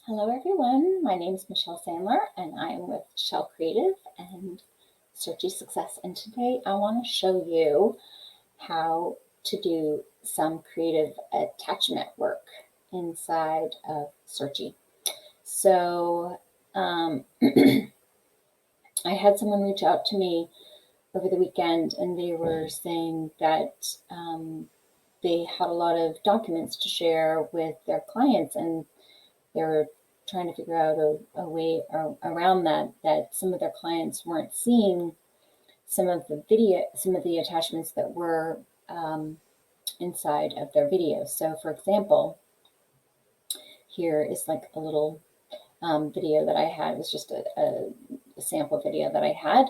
Hello everyone, my name is Michelle Sandler and I am with Shell Creative and Searchie Success, and today I want to show you how to do some creative attachment work inside of Searchie. So I had someone reach out to me over the weekend and they were saying that they had a lot of documents to share with their clients, and they're trying to figure out a way around that some of their clients weren't seeing some of the attachments that were inside of their videos. So for example, here is like a little video that I had. It was just a sample video that I had.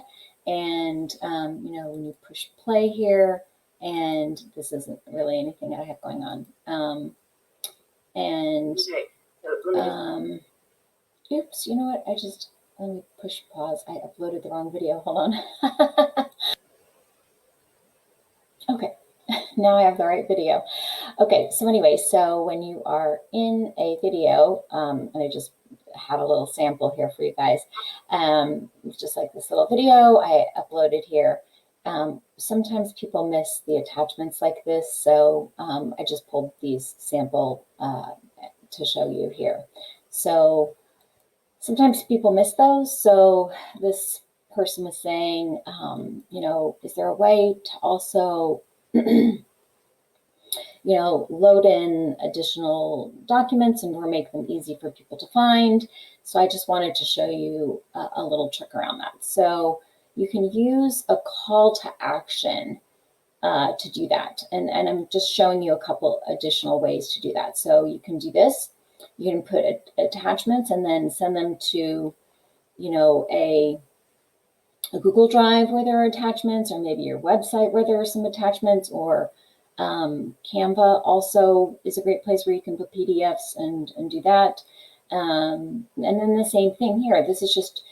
And, when you push play here, and this isn't really anything that I have going on. Oops, you know what? Let me push pause. I uploaded the wrong video. Hold on. Okay, now I have the right video. Okay, so anyway, so when you are in a video, and I just have a little sample here for you guys, just like this little video I uploaded here. Sometimes people miss the attachments like this, so I just pulled these sample to show you here. So sometimes people miss those. So this person was saying, is there a way to also, load in additional documents and make them easy for people to find? So I just wanted to show you a little trick around that. So you can use a call to action to do that. And I'm just showing you a couple additional ways to do that. So you can do this. You can put attachments and then send them to, a Google Drive where there are attachments, or maybe your website where there are some attachments, or Canva also is a great place where you can put PDFs and do that. And then the same thing here. This is just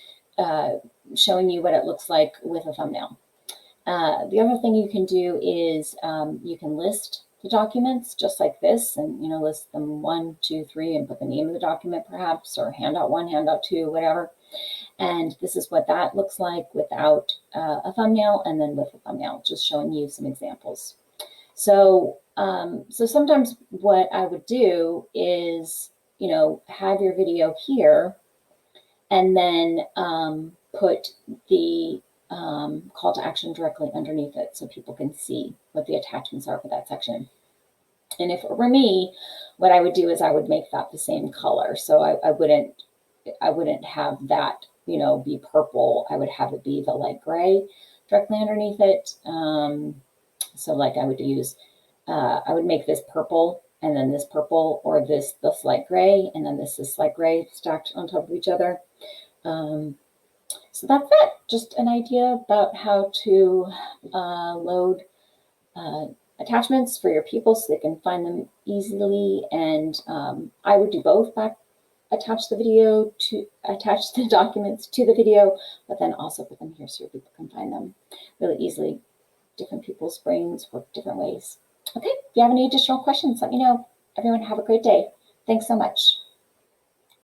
showing you what it looks like with a thumbnail. The other thing you can do is you can list the documents just like this, and list them 1, 2, 3, and put the name of the document perhaps, or handout 1, handout 2, whatever. And this is what that looks like without a thumbnail, and then with a thumbnail, just showing you some examples. So sometimes what I would do is, have your video here and then put the call to action directly underneath it so people can see what the attachments are for that section. And if it were me, what I would do is I would make that the same color. So I wouldn't have that, be purple. I would have it be the light gray directly underneath it. So like I would make this purple, and then this purple, or this light gray, and then this light gray stacked on top of each other. So that's it. Just an idea about how to load attachments for your people so they can find them easily. And I would do both: attach the documents to the video, but then also put them here so your people can find them really easily. Different people's brains work different ways. Okay, if you have any additional questions, let me know. Everyone have a great day. Thanks so much.